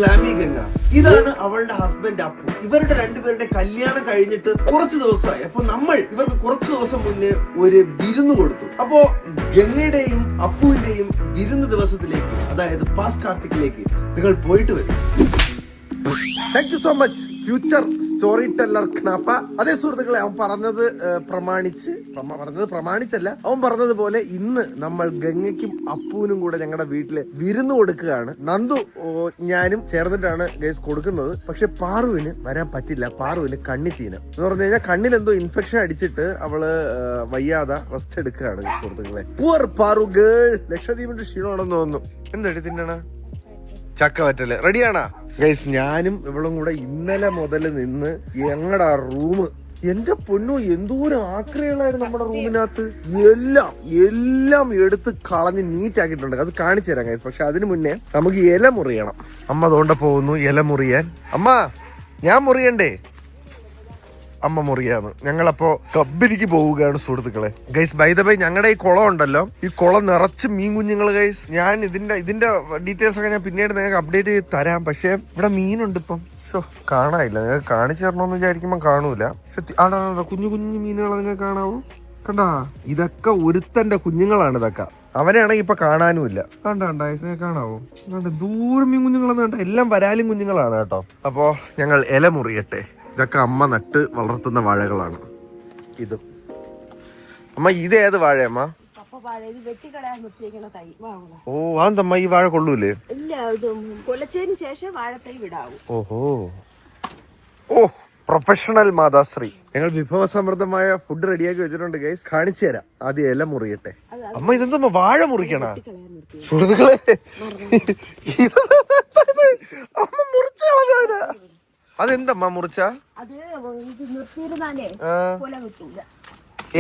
ഗ്ലാമി ഗംഗ. ഇതാണ് അവളുടെ ഹസ്ബൻഡ് അപ്പു. ഇവരുടെ രണ്ടുപേരുടെ കല്യാണം കഴിഞ്ഞിട്ട് കുറച്ച് ദിവസമായി. അപ്പൊ നമ്മൾ ഇവർക്ക് കുറച്ച് ദിവസം മുന്നേ ഒരു വിരുന്ന് കൊടുത്തു. അപ്പോ ഗംഗയുടെയും അപ്പുവിന്റെയും വിരുന്ന് ദിവസത്തിലേക്ക്, അതായത് പാസ് കാർത്തിക്കിലേക്ക് നിങ്ങൾ പോയിട്ട് വരും. Thank you so much future storyteller ക്നാപ്പ. അതേ സുഹൃത്തുക്കളെ, അവൻ പ്രമാണിച്ചല്ല, അവൻ പറഞ്ഞതുപോലെ ഇന്ന് നമ്മൾ ഗംഗയ്ക്കും അപ്പുവിനും കൂടെ ഞങ്ങളുടെ വീട്ടില് വിരുന്ന് കൊടുക്കുകയാണ്. നന്ദു ഞാനും ചേർന്നിട്ടാണ് ഗൈസ് കൊടുക്കുന്നത്. പക്ഷെ പാറുവിന് വരാൻ പറ്റില്ല. പാറുവിന് കണ്ണിത്തീന എന്ന് പറഞ്ഞു കഴിഞ്ഞാൽ കണ്ണിലെന്തോ ഇൻഫെക്ഷൻ അടിച്ചിട്ട് അവള് വയ്യാതെ റെസ്റ്റ് എടുക്കുകയാണ് സുഹൃത്തുക്കളെ. Poor Paru girl. ലക്ഷദ്വീപിന്റെ ക്ഷീണമാണെന്ന് തോന്നുന്നു. എന്തെടി തിന്നണ? ചക്ക വറ്റല് റെഡിയാണാ ഗൈസ്? ഞാനും ഇവളും കൂടെ ഇന്നലെ മുതൽ നിന്ന് ഞങ്ങളുടെ റൂം, എന്റെ പൊന്നു എന്തോരം ആക്രികളായിരുന്നു നമ്മുടെ റൂമിനകത്ത്. എല്ലാം എടുത്ത് കളഞ്ഞ് നീറ്റ് ആക്കിയിട്ടുണ്ട്. അത് കാണിച്ചു തരാം ഗൈസ്. പക്ഷെ അതിനു മുന്നേ നമുക്ക് ഇല മുറിയണം. അമ്മ അതുകൊണ്ട് പോകുന്നു ഇല മുറിയാൻ. അമ്മ, ഞാൻ മുറിയണ്ടേ? അമ്മ മുറിയാണ്. ഞങ്ങളപ്പോ കബിനിക്ക് പോവുകയാണ് സുഹൃത്തുക്കളെ. ഗൈസ് ബൈ ദ ബൈ, ഞങ്ങളുടെ ഈ കുളം ഉണ്ടല്ലോ, ഈ കുളം നിറച്ച് മീൻ കുഞ്ഞുങ്ങൾ ഗൈസ്. ഞാൻ ഇതിന്റെ ഡീറ്റെയിൽസ് ഒക്കെ ഞാൻ പിന്നീട് നിങ്ങൾക്ക് അപ്ഡേറ്റ് ചെയ്ത് തരാം. പക്ഷെ ഇവിടെ മീനുണ്ട് ഇപ്പം. കാണാനില്ല. നിങ്ങൾക്ക് കാണിച്ചു തരണമെന്ന് വിചാരിക്കുമ്പോ കാണൂല. കുഞ്ഞു കുഞ്ഞു മീനുകളെ നിങ്ങൾക്ക് കാണാവൂ. കണ്ടാ, ഇതൊക്കെ ഒരുത്തന്റെ കുഞ്ഞുങ്ങളാണ്. ഇതൊക്കെ അവനാണെങ്കിൽ ഇപ്പൊ കാണാനുമില്ല. കണ്ടാ കാണാവോ? ദൂരം മീൻ കുഞ്ഞുങ്ങളെന്ന് കണ്ട എല്ലാം വരാലും കുഞ്ഞുങ്ങളാണ് കേട്ടോ. അപ്പോ ഞങ്ങൾ ഇല മുറിയട്ടെ. ഇതൊക്കെ അമ്മ നട്ട് വളർത്തുന്ന വാഴകളാണ്. ഇത് അമ്മ, ഇത് ഏത് വാഴയമ്മ? ഓ, അതെന്തമ്മ ഈ വാഴ കൊള്ളൂലേ? ഓഹോ, ഓ പ്രൊഫഷണൽ മാതാശ്രീ. ഞങ്ങൾ വിഭവസമൃദ്ധമായ ഫുഡ് റെഡിയാക്കി വെച്ചിട്ടുണ്ട് ഗൈസ്. കാണിച്ചു തരാം. ആദ്യം ഇല മുറിയട്ടെ. അമ്മ, ഇതെന്തമ്മ വാഴ മുറിക്കണ? സുഹൃത്തുക്കളെ, അമ്മ മുറിച്ച അതെന്തമ്മ മുറിച്ച?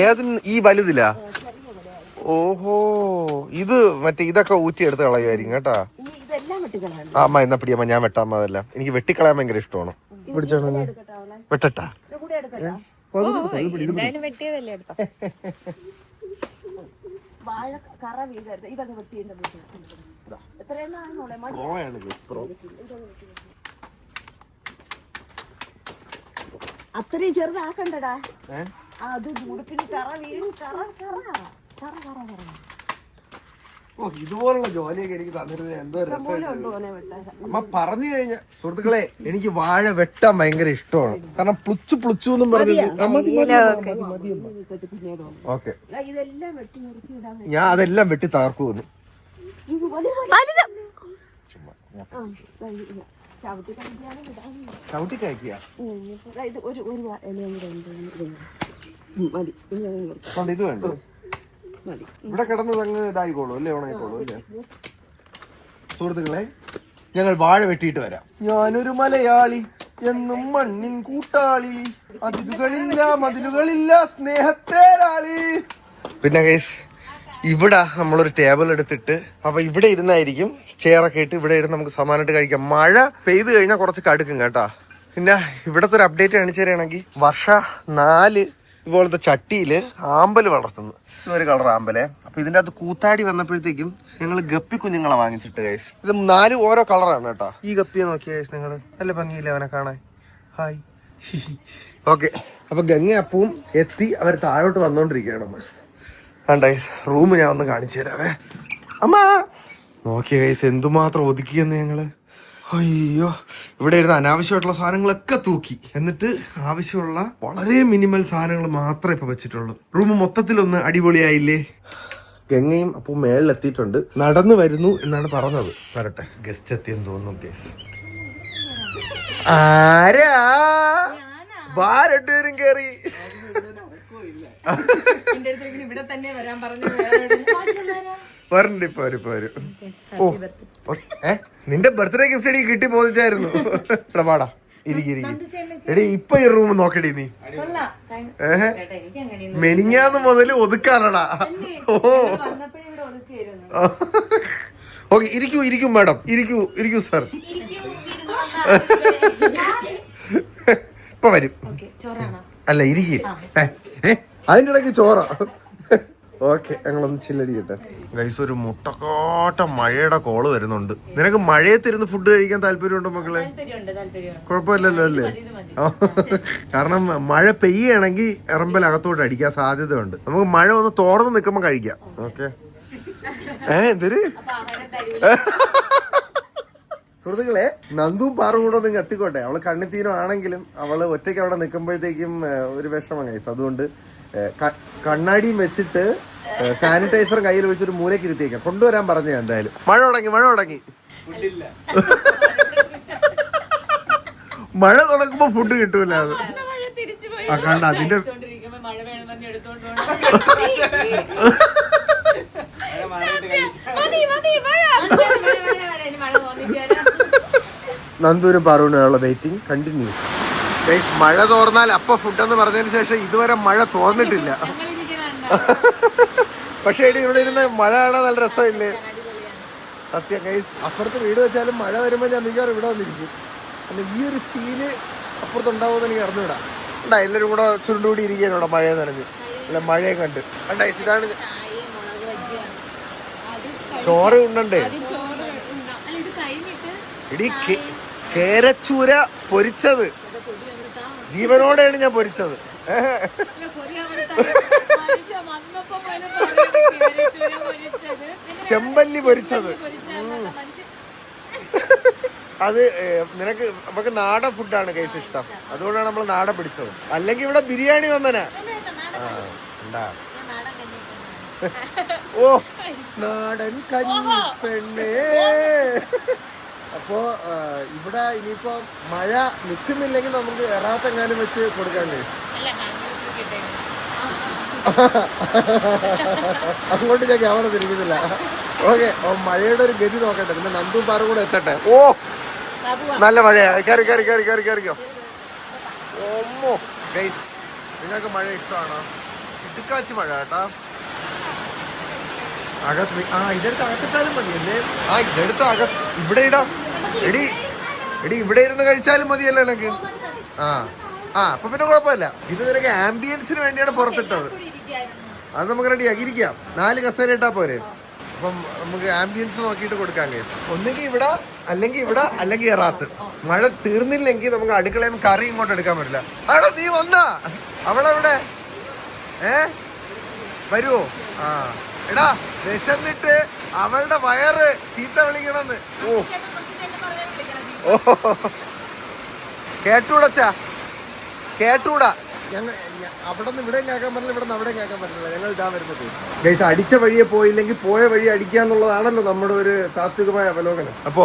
ഏതിന്? ഈ വലുതിലാ? ഓഹോ, ഇത് മറ്റേ ഇതൊക്കെ ഊറ്റി എടുത്ത് കളയുമായിരിക്കും കേട്ടാ. അമ്മ എന്നാ പിടിയമ്മ, ഞാൻ വെട്ടാമ്മ. അതെല്ലാം എനിക്ക് വെട്ടിക്കളയാൻ ഭയങ്കര ഇഷ്ടമാണ്. പിടിച്ചോണോ? വെട്ടട്ടാ? അത്രയും ചെറുതാക്കണ്ടടാ. അത് ഉടുപ്പിന് കറ വീഴും. ഓ, ഇതുപോലുള്ള ജോലിയൊക്കെ എനിക്ക് തന്നിരുന്നത് എന്തോ രസമായിട്ട്. അമ്മ പറഞ്ഞു കഴിഞ്ഞ സുഹൃത്തുക്കളെ, എനിക്ക് വാഴ വെട്ടാൻ ഭയങ്കര ഇഷ്ടമാണ്. കാരണം പ്ലുച്ചു എന്നും പറഞ്ഞത്. ഓക്കെ, ഞാൻ അതെല്ലാം വെട്ടി തകർക്കുമെന്ന്. ചവിട്ടി കഴിക്കുക. ഇത് വേണ്ട, ഇവിടെ കിടന്നത് അങ്ങ് ഇതായിക്കോളൂ അല്ലേ, ഓണായിക്കോളൂ അല്ലേ. സുഹൃത്തുക്കളെ, ഞങ്ങൾ വാഴ വെട്ടിയിട്ട് വരാം. ഞാനൊരു മലയാളി എന്നും മണ്ണിൻ കൂട്ടാളി, മതിലുകളില്ല സ്നേഹത്തേരാളി. പിന്നെ ഗൈസ്, ഇവിടെ നമ്മളൊരു ടേബിൾ എടുത്തിട്ട്, അപ്പൊ ഇവിടെ ഇരുന്നായിരിക്കും ചെയറൊക്കെ ഇട്ട് ഇവിടെ ഇരുന്ന് നമുക്ക് സമാനമായിട്ട് കഴിക്കാം. മഴ പെയ്ത് കഴിഞ്ഞാൽ കുറച്ച് കടുക്കും കേട്ടാ. പിന്നെ ഇവിടത്തെ ഒരു അപ്ഡേറ്റ് കാണിച്ചു തരികയാണെങ്കിൽ, വർഷ 4 ഇതുപോലത്തെ ചട്ടിയില് ആമ്പല് വളർത്തുന്നു. ഇതൊരു കളർ ആമ്പലെ. അപ്പൊ ഇതിന്റെ അകത്ത് കൂത്താടി വന്നപ്പോഴത്തേക്കും ഞങ്ങൾ ഗപ്പി കുഞ്ഞുങ്ങളെ വാങ്ങിച്ചിട്ട് ഗൈസ്. ഇത് 4 ഓരോ കളറാണ് കേട്ടോ. ഈ ഗപ്പിയെ നോക്കിയ ഗൈസ് നിങ്ങള്, നല്ല ഭംഗിയില്ലേ അവനെ കാണാൻ. ഹായ്. ഓക്കെ, അപ്പൊ ഗംഗ അപ്പവും എത്തി. അവർ താഴോട്ട് വന്നോണ്ടിരിക്കുകയാണ്. നമ്മൾ വേണ്ട ഗൈസ്, റൂം ഞാൻ ഒന്ന് കാണിച്ചു തരാവേ. അമ്മ നോക്കിയ ഗൈസ്, എന്തുമാത്രം ഒതുക്കിയെന്ന് ഞങ്ങള്. അയ്യോ, ഇവിടെ ഇരുന്ന് അനാവശ്യമായിട്ടുള്ള സാധനങ്ങളൊക്കെ തൂക്കി. എന്നിട്ട് ആവശ്യമുള്ള വളരെ മിനിമൽ സാധനങ്ങൾ മാത്രമേ ഇപ്പൊ വെച്ചിട്ടുള്ളൂ. റൂം മൊത്തത്തിലൊന്ന് അടിപൊളിയായില്ലേ. ഗംഗയും അപ്പൊ മേളിലെത്തിയിട്ടുണ്ട്, നടന്നു വരുന്നു എന്നാണ് പറഞ്ഞത്. വരട്ടെ, ഗസ്റ്റ് എത്തിയെന്ന് തോന്നുന്നു ഗൈസ്. ആരാ? രണ്ടുപേരും കേറി. വരണ്ട് ഇപ്പൊ വരും. ഓ, നിന്റെ ബർത്ത്ഡേ ഗിഫ്റ്റ് എനിക്ക് കിട്ടി പോതിച്ചായിരുന്നു. ഇവിടെ പാടാ, ഇരിക്കും. എടീ, ഇപ്പൊ ഈ റൂം നോക്കടി നീ. മെനിങ്ങാന്ന് മുതൽ ഒതുക്കാനടാ. ഓക്കെ, ഇരിക്കും മാഡം, ഇരിക്കൂ സാർ. ഇപ്പൊ വരും. അല്ല, ഇരിക്കും. അതിന്റെ ഇടയ്ക്ക് ചോറ. ഓക്കെ, ഞങ്ങളൊന്ന് ചില്ലടിക്കട്ടെ ഗൈസ്. ഒരു മുട്ടക്കോട്ട മഴയുടെ കോള് വരുന്നുണ്ട്. നിനക്ക് മഴയത്തിരുന്ന് ഫുഡ് കഴിക്കാൻ താല്പര്യമുണ്ടോ മക്കളെ? കുഴപ്പമില്ലല്ലോ അല്ലേ? കാരണം മഴ പെയ്യുകയാണെങ്കിൽ എറമ്പൽ അകത്തോട്ട് അടിക്കാൻ സാധ്യതയുണ്ട്. നമുക്ക് മഴ ഒന്ന് തോർന്ന് നിൽക്കുമ്പോ കഴിക്കാം. ഓക്കെ. എന്തൊരു സുഹൃത്തുക്കളെ, നന്ദുവും പാറും കൂടെ ഒന്ന് എത്തിക്കോട്ടെ. അവള് കണ്ണിത്തീരം ആണെങ്കിലും അവള് ഒറ്റയ്ക്ക് അവിടെ നിൽക്കുമ്പോഴത്തേക്കും ഒരു വിഷമം ഗൈസ്. അതുകൊണ്ട് കണ്ണാടിയും വെച്ചിട്ട് സാനിറ്റൈസർ കയ്യിൽ വെച്ചൊരു മൂലയ്ക്ക് ഇരുത്തിയേക്കാം. കൊണ്ടുവരാൻ പറഞ്ഞു എന്തായാലും. മഴ തുടങ്ങി. മഴ തുടങ്ങുമ്പോ ഫുഡ് കിട്ടൂല. അത് കണ്ട അതിന്റെ നന്ദൂരും പറൂനുള്ള വെയിറ്റിംഗ് കണ്ടിന്യൂസ്. മഴ തോർന്നാൽ അപ്പൊ ഫുഡ് എന്ന് പറഞ്ഞതിന് ശേഷം ഇതുവരെ മഴ തോന്നിട്ടില്ല. പക്ഷേ ഇവിടെ ഇരുന്ന് മഴ കാണാൻ നല്ല രസമില്ലേ? സത്യം ഗൈസ്. അപ്പുറത്ത് വീട് വെച്ചാലും മഴ വരുമ്പോ ഞാൻ മിക്കവാറും ഇവിടെ വന്നിരിക്കും. ഈ ഒരു ഫീല് അപ്പുറത്തുണ്ടാവുമെന്ന് എനിക്ക് അറിഞ്ഞൂടാ. ഉണ്ടാ എല്ലാരും കൂടെ ചുരുണ്ടുകൂടി ഇരിക്കുകയാണ് ഇവിടെ മഴയെ നനഞ്ഞ്. അല്ല മഴയെ കണ്ട് കണ്ടാ. ഇതാണ് ചോറ് ഉണ്ടേ. ഇടി കേരച്ചൂര പൊരിച്ചത് ജീവനോടെയാണ് ഞാൻ പൊരിച്ചത്. ചെമ്പല്ലി പൊരിച്ചത്. അത് നിനക്ക് നമുക്ക് നാടൻ ഫുഡാണ് കൈസ് ഇഷ്ടം. അതുകൊണ്ടാണ് നമ്മൾ നാടൻ പിടിച്ചത്. അല്ലെങ്കിൽ ഇവിടെ ബിരിയാണി വന്നനാ. ഓ നാടൻ കഞ്ഞി പെണ്ണേ. അപ്പോ ഇവിടെ ഇനിയിപ്പോ മഴ നിൽക്കുന്നില്ലെങ്കിൽ നമുക്ക് എറാത്തെങ്ങാനും വെച്ച് കൊടുക്കാൻ കഴിയും. അങ്ങോട്ട് ഞാൻ ക്യാമറ തിരിക്കുന്നില്ല. ഓക്കെ, മഴയുടെ ഒരു ഗതി നോക്കട്ടെ. പിന്നെ നന്ദും പാറും കൂടെ എത്തട്ടെ. ഓ നല്ല മഴയാ. കയറിക്കോ. ഓമ്മോ ഗൈസ്, നിങ്ങൾക്ക് മഴ ഇഷ്ടമാണോ? ഇടുക്കാച്ചി മഴ കേട്ടാ. അകത്ത് ഇതെടുത്ത് അകത്തിട്ടാലും മതിയല്ലേ? ഇതെടുത്ത് ഇവിടെ ഇടാം. എടി ഇവിടെ ഇരുന്ന് കഴിച്ചാലും മതിയല്ലോ എനിക്ക്. അപ്പൊ പിന്നെ കുഴപ്പമില്ല. ഇത് നിനക്ക് ആംബിയൻസിന് വേണ്ടിയാണ് പുറത്തിട്ടത്. അത് നമുക്ക് റെഡിയാക്കി ഇരിക്കാം. 4 കസേര ഇട്ടാ പോരെ. അപ്പം നമുക്ക് ആംബിയൻസ് നോക്കിയിട്ട് കൊടുക്കാം കേസ്. ഒന്നുകിൽ ഇവിടെ, അല്ലെങ്കിൽ എറാത്ത്. മഴ തീർന്നില്ലെങ്കിൽ നമുക്ക് അടുക്കളയിൽ നിന്ന് കറി ഇങ്ങോട്ട് എടുക്കാൻ പറ്റില്ല. അവിടെ നീ വന്നാ അവളെവിടെ? വരുവോ? എടാ വിശന്നിട്ട് അവളുടെ വയറ് ചീത്ത വിളിക്കണമെന്ന്. ഓ കേട്ടൂടാ. അവിടെ നിന്ന് ഇവിടെയും കേൾക്കാൻ പറ്റില്ല, ഇവിടെ നിന്ന് അവിടെയും കേൾക്കാൻ പറ്റില്ല. ഞങ്ങൾ ഇതാ വരുന്നത് ഗൈസ്. അടിച്ച വഴിയെ പോയില്ലെങ്കിൽ പോയ വഴി അടിക്കുക എന്നുള്ളതാണല്ലോ നമ്മുടെ ഒരു താത്വികമായ അവലോകനം. അപ്പോ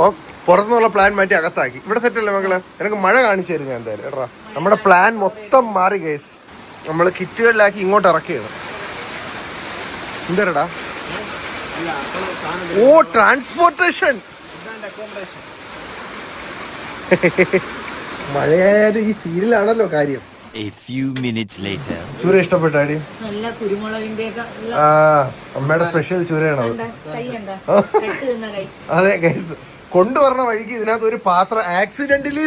പുറത്തുനിന്നുള്ള പ്ലാൻ മാറ്റി അകത്താക്കി. ഇവിടെ സെറ്റല്ലേ മകള്? എനിക്ക് മഴ കാണിച്ചു തരും ഞാൻ എന്തായാലും. എടാ നമ്മുടെ പ്ലാൻ മൊത്തം മാറി ഗൈസ്. നമ്മൾ കിറ്റുകളിലാക്കി ഇങ്ങോട്ട് ഇറക്കിയാണ്. എന്താടാ? ഓ ട്രാൻസ്പോർട്ടേഷൻ. മഴയായാലും ഈ ഫീലിലാണല്ലോ കാര്യം. ചൂര ഇഷ്ടപ്പെട്ടാടി? അമ്മയുടെ സ്പെഷ്യൽ ചൂരയാണത്. അതെ ഗൈസ്, കൊണ്ടുവരണ വഴിക്ക് ഇതിനകത്ത് ഒരു പാത്രം ആക്സിഡന്റലി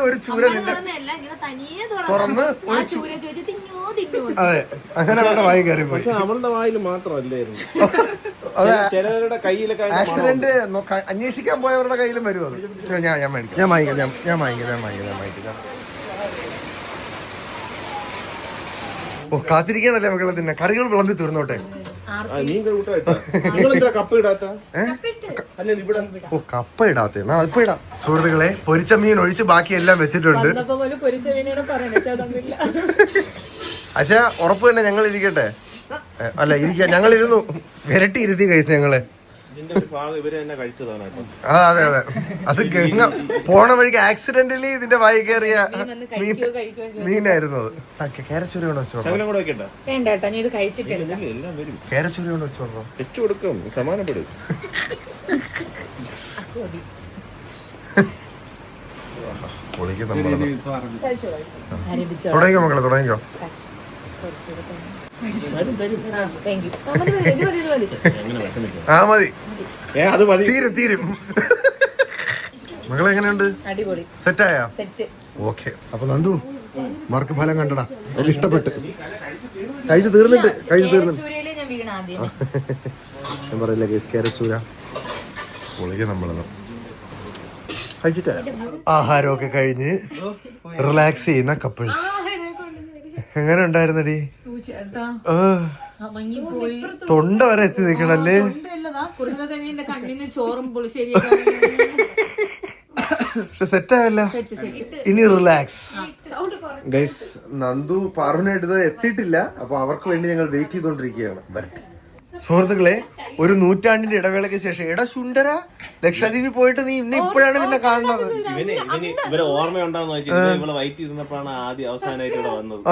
ഒരു ചൂര തുറന്ന് അതെ, അങ്ങനെ അവരുടെ വായി കയറി പോയി. അവളുടെ വായിൽ മാത്രമല്ലായിരുന്നു, ചിലവരുടെ കയ്യിലൊക്കെ ആക്സിഡന്റ് അന്വേഷിക്കാൻ പോയവരുടെ കയ്യിലും വരും അത്. ഞാൻ വാങ്ങിക്കാം. ഓ കാത്തിരിക്കാനല്ലേ മക്കളെ തിന്നെ. കറികൾ വിളമ്പി തീർന്നോട്ടെ. ഓ കപ്പ ഇടാത്ത ഇപ്പൊ ഇടാം. സുഹൃത്തുക്കളെ, പൊരിച്ച മീൻ ഒഴിച്ച് ബാക്കി എല്ലാം വെച്ചിട്ടുണ്ട്. പക്ഷെ ഉറപ്പ് തന്നെ ഞങ്ങൾ ഇരിക്കട്ടെ. അല്ല ഇരിക്കാം, ഞങ്ങൾ ഇരുന്നു വിരട്ടി ഇരുത്തി കഴിച്ചു ഞങ്ങള്. അതെ അത് ഗംഗ പോണ വഴിക്ക് ആക്സിഡന്റലി ഇതിന്റെ വായി കയറിയ മീനായിരുന്നു അത്. കേരച്ചൂരി കൊണ്ട് വെച്ചോളൂ. കേരച്ചൂരി കൊണ്ട് വെച്ചോളൂ. വെച്ചുകൊടുക്കും, സമാനപ്പെടും. തുടങ്ങിക്കോ മക്കളെ, തുടങ്ങിക്കോ. മതി, തീരും. മകളെ എങ്ങനെയുണ്ട്? സെറ്റായാ? ഓക്കെ. അപ്പൊ നന്ദു മാർക്ക് ഫലം കണ്ടടാ, ഇഷ്ടപ്പെട്ട്. കഴിച്ചു തീർന്നിട്ട് ചൂരയില് ഞാൻ വീണ ആദ്യം. ഞാൻ പറയില്ല കേസ് കേരച്ചൂര പൊളിക്കുക നമ്മളത് കഴിച്ചിട്ട് ആഹാരമൊക്കെ കഴിഞ്ഞ് റിലാക്സ് ചെയ്യുന്ന കപ്പിൾസ്. എങ്ങനെ ഉണ്ടായിരുന്നടി? തൊണ്ട വരെ എത്തി നിൽക്കണല്ലേ. കണ്ണിന് ചോറും പുളിശ്ശേരി സെറ്റായല്ല. ഇനി റിലാക്സ് ഗൈസ്. നന്ദു പാറുവിനായിട്ട് ഇത് എത്തിയിട്ടില്ല. അപ്പൊ അവർക്ക് വേണ്ടി ഞങ്ങൾ വെയിറ്റ് ചെയ്തോണ്ടിരിക്കുകയാണ്. വരട്ടെ സുഹൃത്തുക്കളെ. ഒരു നൂറ്റാണ്ടിന്റെ ഇടവേളയ്ക്ക് ശേഷം എടാ സുന്ദര ലക്ഷദ്വീപിൽ പോയിട്ട് നീ ഇന്ന് ഇപ്പോഴാണ് പിന്നെ കാണുന്നത്. ഇവരെ ഓർമ്മയുണ്ടാന്ന് വെച്ചാൽ ഇവളെ വൈറ്റ് ചെയ്തപ്പോഴാണ് ആദ്യം അവസാനമായിട്ട് ഇവിടെ വന്നത്.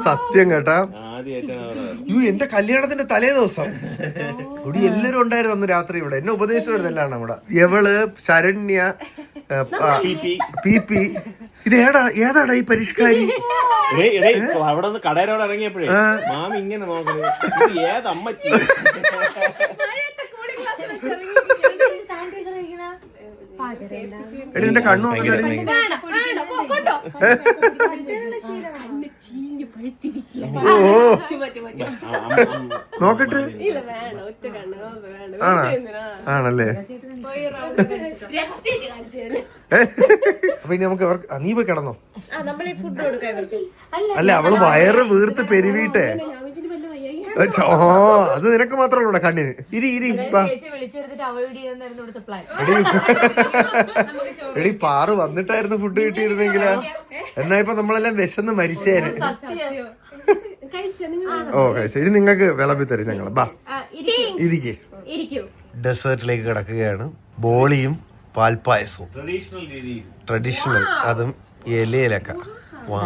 സത്യം കേട്ടാ. ആദ്യമായിട്ടാണ് എന്റെ കല്യാണത്തിന്റെ തലേ ദിവസം ഇവിടെ എല്ലാരും ഉണ്ടായിരുന്നു അന്ന് രാത്രി. ഇവിടെ എന്നെ ഉപദേശിച്ചെല്ലാം നമ്മുടെ എവള് ശരണ്യ പി ഇത് ഏതാടാ ഈ പരിഷ്കാരി. അവിടെ നിന്ന് കടയിലോട് ഇറങ്ങിയപ്പോഴേ മാമി ഇങ്ങനെ നോക്കുന്നത് ഏത് അമ്മച്ചി. എടി നിന്റെ കണ്ണു നോക്കട്ടെ. ആണല്ലേ. അപ്പൊ ഇനി നമുക്ക് നീ പോയി കിടന്നോ? അല്ല അവള് വയറ് വീർത്ത് പെരുവിട്ടെ. അത് നിനക്ക് മാത്രമല്ല കണ്ണിന്. എടി പാറ് വന്നിട്ടായിരുന്നു ഫുഡ് കിട്ടിയിരുന്നെങ്കിലാ. എന്നാ ഇപ്പൊ നമ്മളെല്ലാം വിശന്ന് മരിച്ചേന്. ഓ ശരി. നിങ്ങൾക്ക് വിളമ്പി തരും ഞങ്ങള്. ബാ ഇരിക്കേ. ഡെസേർട്ടിലേക്ക് കിടക്കുകയാണ്. ബോളിയും പാൽപ്പായസവും ട്രഡീഷണൽ. അതും ഇലയിലൊക്കെ. വാ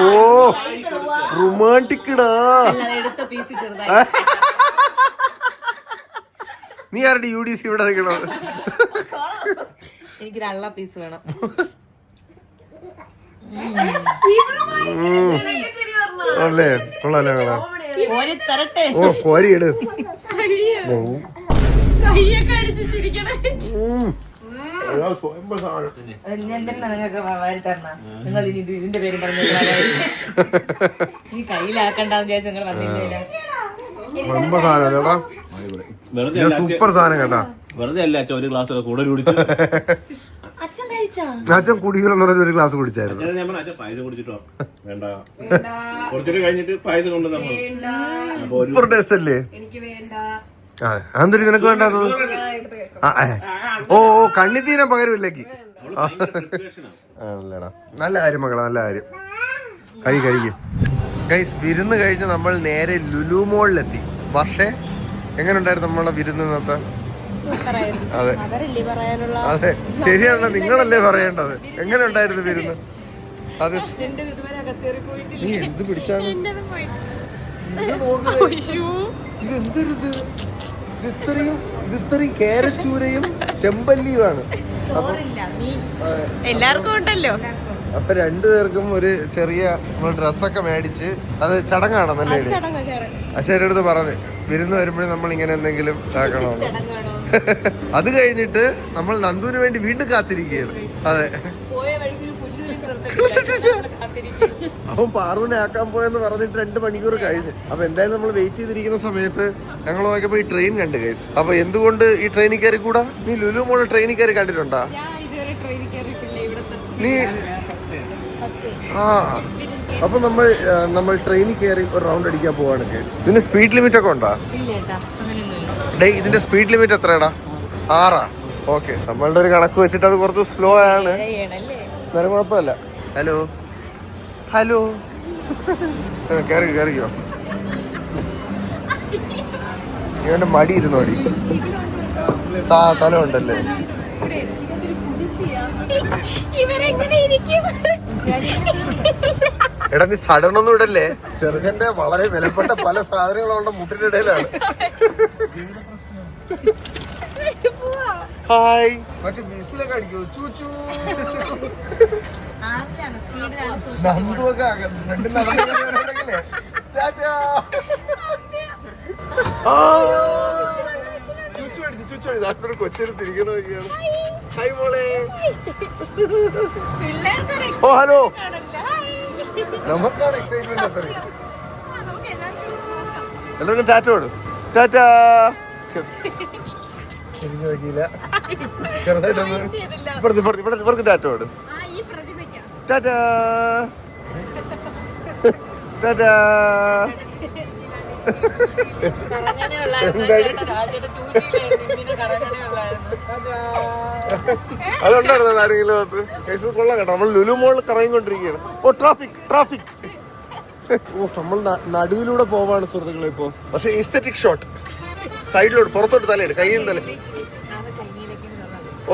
ഓ റൊമാൻറ്റിക്കടാ. നീ ആരുടെ UDC ഇവിടെ നിൽക്കണോ? എനിക്ക് രള്ള പീസ് വേണം. അല്ലേ കൊള്ളാലേ കൊള്ളാം. തരട്ടെ. ഓ കോരി ഇട്. നിങ്ങൾ ഇനി ഇതിന്റെ പേരും പറഞ്ഞു ഈ കയ്യിലാക്കണ്ടെന്ന് വിചാരിച്ചു നിങ്ങൾ വന്നില്ല. സൂപ്പർ സാധനം കേട്ടാ. വെറുതെ അല്ല അച്ഛൻ ഒരു ഗ്ലാസ് കൂടുതൽ കുടിച്ചു. അച്ഛൻ കുടിക്കലെന്ന് പറഞ്ഞ ഒരു ഗ്ലാസ് കുടിച്ചായിരുന്നു. ഞാൻ പറഞ്ഞു അച്ഛൻ പായസം കുടിച്ചിട്ടോ. വേണ്ട കുറച്ചു കഴിഞ്ഞിട്ട് പായസം കൊണ്ടുവന്നു. സൂപ്പർ ടേസ്റ്റ് അല്ലേ? അതെന്തൊരു നിനക്ക് വേണ്ടത്? ഓ കണ്ണിത്തീനെ പകരമില്ലേക്ക്. ആണല്ലേടാ. നല്ല കാര്യം മക്കളെ, നല്ല കാര്യം. കഴിക്കും ഗൈസ്. വിരുന്ന് കഴിഞ്ഞ് നമ്മൾ നേരെ ലുലു മോളിലെത്തി. പക്ഷേ എങ്ങനെ ഉണ്ടായിരുന്നു നമ്മളെ വിരുന്ന് ഇന്നത്തെ? അതെ അതെ ശരിയാണല്ലോ. നിങ്ങളല്ലേ പറയേണ്ടത്. എങ്ങനെ ഉണ്ടായിരുന്നു വിരുന്ന്? അതെ. നീ എന്ത് പിടിച്ചാണ് ഇതെന്തൊരിത്? ഇത്രയും കേരച്ചൂരയും ചെമ്പല്ലിയുമാണ്. എല്ലാവർക്കും ഉണ്ടല്ലോ. അപ്പൊ രണ്ടുപേർക്കും ഒരു ചെറിയ ഡ്രസ്സൊക്കെ മേടിച്ച് അത് ചടങ്ങാണെന്നല്ലേ? അച്ഛൻ്റെ അടുത്ത് പറഞ്ഞു വിരുന്ന് വരുമ്പോഴും നമ്മൾ ഇങ്ങനെ എന്തെങ്കിലും ആക്കണമെന്ന്. അത് കഴിഞ്ഞിട്ട് നമ്മൾ നന്ദുവിന് വേണ്ടി വീണ്ടും കാത്തിരിക്കുകയാണ്. അതെ. അവൻ പാറുവിനെ ആക്കാൻ പോയെന്ന് പറഞ്ഞിട്ട് 2 മണിക്കൂർ കഴിഞ്ഞു. അപ്പൊ എന്തായാലും നമ്മൾ വെയിറ്റ് ചെയ്തിരിക്കുന്ന സമയത്ത് ഞങ്ങൾ നോക്കിയപ്പോ ഈ ട്രെയിൻ കണ്ടു ഗൈസ്. അപ്പൊ എന്തുകൊണ്ട് ഈ ട്രെയിനിൽ കയറി കൂടാ? നീ ലുലു മോൾ ട്രെയിനിൽ കയറി കണ്ടിട്ടുണ്ടാ? നീ അപ്പൊ നമ്മൾ ട്രെയിനിൽ കയറി ഒരു റൗണ്ട് അടിക്കാൻ പോവാണ് ഗൈസ്. ഇതിന്റെ സ്പീഡ് ലിമിറ്റ് ഒക്കെ ഉണ്ടോ? ഇതിന്റെ സ്പീഡ് ലിമിറ്റ് എത്രയാടാ? 6. ഓക്കെ. നമ്മളുടെ ഒരു കണക്ക് വെച്ചിട്ട് അത് കുറച്ച് സ്ലോ ആണ്. നേരം കുഴപ്പമില്ല. ഹലോ കേറിക്കോ. ഇവന്റെ മടി ഇരുന്നു മടി. സ്ഥലം ഉണ്ടല്ലേ? എടാ നീ സഡൻ ഒന്നും ഇടല്ലേ. ചെറുക്കന്റെ വളരെ വിലപ്പെട്ട പല സാധനങ്ങളുള്ള മുട്ടിന്റെ ഇടയിലാണ്. ഹായ്. മറ്റേ വിസിലൊക്കെ അടിക്കോ? ചൂച്ചൂ. നന്ദുവൊക്കെ രണ്ടും നടന്നില്ലേ? ചൂച്ചു അടിച്ചു കൊച്ചിന് തിരികെ നോക്കിയാണ്. ഹായ് മോളെ. ഓ ഹലോ. നമുക്കാണ് എക്സൈറ്റ്മെന്റ് അത്രയും. എല്ലാവർക്കും ടാറ്റ കൊടു. ടാറ്റ. എനിക്ക് നോക്കിയില്ല. ചെറുതായിട്ടൊന്ന് ഇപ്പുറത്ത് ടാറ്റ കൊടു. ടാറ്റ ടാറ്റ. അതുണ്ടായിരുന്നു ആരെങ്കിലും അത് കേസ് കൊള്ളാം കേട്ടോ. നമ്മൾ ലുലു മോളിൽ കറങ്ങിക്കൊണ്ടിരിക്കുകയാണ്. ഓ ട്രാഫിക്. ഓ നമ്മൾ നടുവിലൂടെ പോവാണ് സുഹൃത്തുക്കളെ ഇപ്പോ. പക്ഷെ എസ്തെറ്റിക് ഷോട്ട് സൈഡിലോട്ട് പുറത്തോട്ട് തലയിട് കയ്യിൽ തല. ഓ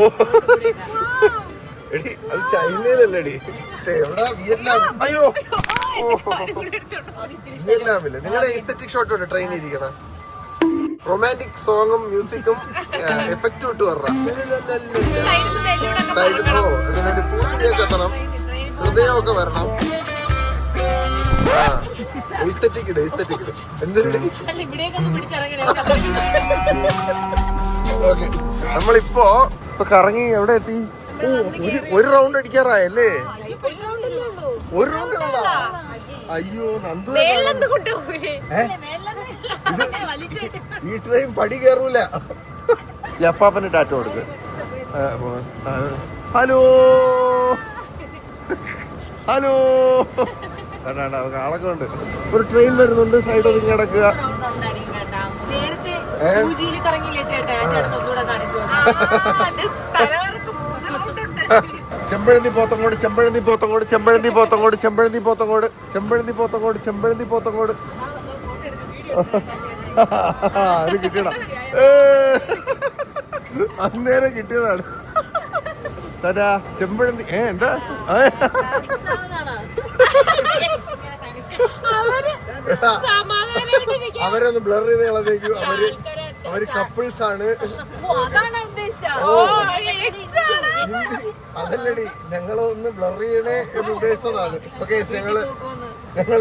എടി അത് ചൈനയിലല്ലടി. എവിടാ? വിയറ്റ്നാം. അയ്യോ വിയറ്റ്നാമില്. നിങ്ങളുടെ എസ്തെറ്റിക് ഷോട്ട് ഉണ്ട് ട്രെയിൻ ഇരിക്കണം. റൊമാൻറ്റിക് സോങ്ങും മ്യൂസിക്കും എഫക്റ്റും ഇട്ട് വരണം. സൈഡിൽ അതിനൊരു പൂത്തിരിയൊക്കെ എത്തണം, ഹൃദയമൊക്കെ വരണം. എസ്തെറ്റിക് എന്തൊരു. ഓക്കെ നമ്മളിപ്പോ കറങ്ങി എവിടെ എത്തി? ഒരു റൗണ്ട് അടിക്കാറായല്ലേ? ഒരു റൗണ്ട്. അയ്യോ നന്ദു ഈ ട്രെയിൻ പടി കയറൂല. അപ്പാപ്പന് ടാറ്റ കൊടുക്ക്. ഹലോ ആളൊക്കെ ഉണ്ട്. ഒരു ട്രെയിൻ വരുന്നുണ്ട്, സൈഡ് ഒതുങ്ങി കിടക്കുക. ചെമ്പഴന്തി പോത്തങ്ങോട് അത് കിട്ടിയടാ. അന്നേരം കിട്ടിയതാണ്. ചെമ്പഴന്തി എന്താ അവരൊന്ന് ബ്ലർ ചെയ്ത് കളഞ്ഞേക്കു. അവര് കപ്പിൾസ് ആണ്. അതല്ലടി ഞങ്ങളൊന്ന് ബ്ലർ ചെയ്യണേ എന്ന് ഉദ്ദേശിച്ചതാണ്. ഓക്കെ ഞങ്ങൾ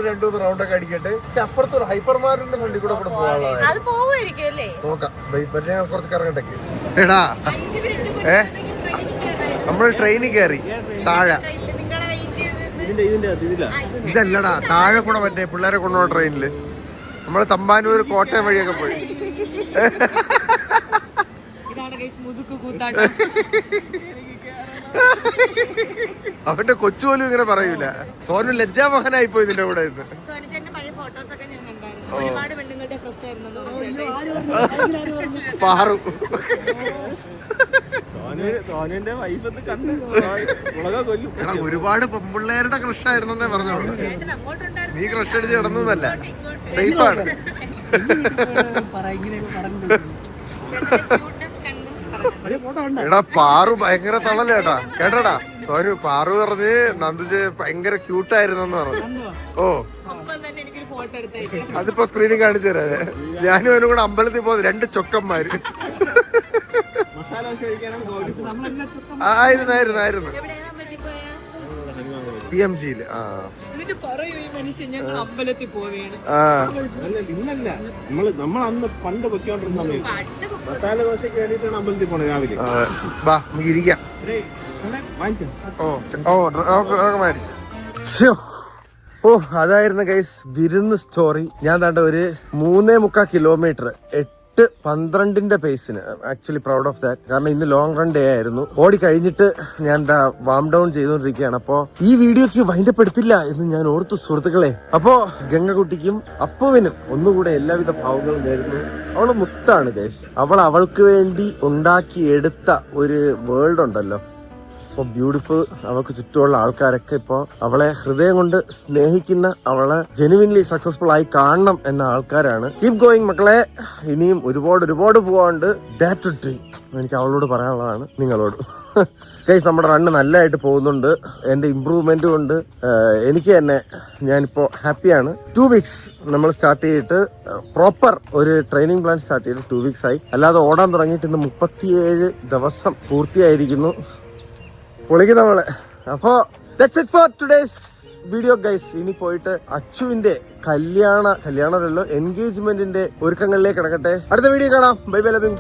2-3 റൗണ്ടൊക്കെ അടിക്കട്ടെ. പക്ഷെ അപ്പുറത്തൊരു ഹൈപ്പർമാർക്കറ്റിന്റെ ഫ്രണ്ടിൽ കൂടെ പോകാനുള്ളതാണ്. നോക്കാം. ഞങ്ങൾ കുറച്ച് കറങ്ങട്ടെ. എടാ നമ്മൾ ട്രെയിനിൽ കയറി താഴെ. ഇതല്ലടാ താഴെ കൂടെ മറ്റേ പിള്ളേരെ കൊണ്ടുപോകുന്ന ട്രെയിനില് നമ്മള് തമ്പാനൂർ കോട്ടയം വഴിയൊക്കെ പോയി. അവന്റെ കൊച്ചുപോലും ഇങ്ങനെ പറയൂല. സോനു ലജ്ജാമഹനായി പോയി ഇതിന്റെ കൂടെ ഇന്ന്. പാറു ഒരുപാട് പെൺപിള്ളേരുടെ ക്രഷ് ആയിരുന്നേ പറഞ്ഞോളൂ. നീ ക്രഷ് അടിച്ച് കിടന്നല്ല, സേഫാണ്. എടാ പാറു ഭയങ്കര തളലേട്ടാ കേട്ടടാ. ഒരു പാറു പറഞ്ഞ് നന്ദുജ് ഭയങ്കര ക്യൂട്ടായിരുന്നെന്ന് പറഞ്ഞു. ഓ അതിപ്പോ സ്ക്രീനിൽ കാണിച്ചു തരാതെ. ഞാനും അവനും കൂടെ അമ്പലത്തിൽ പോകുന്നത് 2 ചൊക്കന്മാര്. ആയിരുന്നു PMGയില്. നമ്മൾ അന്ന് പണ്ട് പൊയ്ക്കൊണ്ടിരുന്ന മസാല ദോശക്ക് വേണ്ടിട്ടാണ് അമ്പലത്തിൽ പോണത് രാവിലെ. വാ നമുക്ക് ഇരിക്കാം. ഓ അതായിരുന്നു ഗൈസ് വിരുന്ന് സ്റ്റോറി. ഞാൻ താണ്ട ഒരു 3.25 കിലോമീറ്റർ 8:12 പേസിന് ആക്ച്വലി പ്രൗഡ് ഓഫ് ദാറ്റ്. കാരണം ഇന്ന് ലോങ് റൺ ഡേ ആയിരുന്നു. ഓടി കഴിഞ്ഞിട്ട് ഞാൻ എന്താ വാം ഡൗൺ ചെയ്തുകൊണ്ടിരിക്കുകയാണ്. അപ്പോ ഈ വീഡിയോക്ക് വൈൻഡപ്പെടുത്തില്ല എന്ന് ഞാൻ ഓർത്തു സുഹൃത്തുക്കളെ. അപ്പോ ഗംഗകുട്ടിക്കും അപ്പുവിനും ഒന്നുകൂടെ എല്ലാവിധ ഭാവങ്ങളും നേരുന്നു. അവള് മുത്താണ് ഗൈസ്. അവൾക്ക് വേണ്ടി ഉണ്ടാക്കിയെടുത്ത ഒരു വേൾഡ് ഉണ്ടല്ലോ, സോ ബ്യൂട്ടിഫുൾ. അവൾക്ക് ചുറ്റുമുള്ള ആൾക്കാരൊക്കെ ഇപ്പോ അവളെ ഹൃദയം കൊണ്ട് സ്നേഹിക്കുന്ന, അവളെ ജെനുവിൻലി സക്സസ്ഫുൾ ആയി കാണണം എന്ന ആൾക്കാരാണ്. കീപ് ഗോയിങ് മക്കളെ. ഇനിയും ഒരുപാട് പോവാണ്ട്. ഡാറ്റ് ടു ഡ്രീം. എനിക്ക് അവളോട് പറയാനുള്ളതാണ് നിങ്ങളോട്. ഗൈസ് നമ്മുടെ റണ്ണ് നല്ലതായിട്ട് പോകുന്നുണ്ട്. എന്റെ ഇമ്പ്രൂവ്മെന്റ് കൊണ്ട് എനിക്ക് തന്നെ ഞാനിപ്പോ ഹാപ്പിയാണ്. 2 വീക്സ് നമ്മൾ സ്റ്റാർട്ട് ചെയ്തിട്ട് പ്രോപ്പർ ഒരു ട്രെയിനിങ് പ്ലാൻ സ്റ്റാർട്ട് ചെയ്തിട്ട് 2 വീക്സ് ആയി. അല്ലാതെ ഓടാൻ തുടങ്ങിയിട്ട് ഇന്ന് 37 ദിവസം പൂർത്തിയായിരിക്കുന്നു. പൊളിക്കുന്ന നമ്മളെ. അപ്പോ that's it for today's video guys. ഇനി പോയിട്ട് അച്ചുവിന്റെ കല്യാണമല്ലോ എൻഗേജ്മെന്റിന്റെ ഒരുക്കങ്ങളിലേക്ക് കിടക്കട്ടെ. അടുത്ത വീഡിയോ കാണാം. Bye bye loving.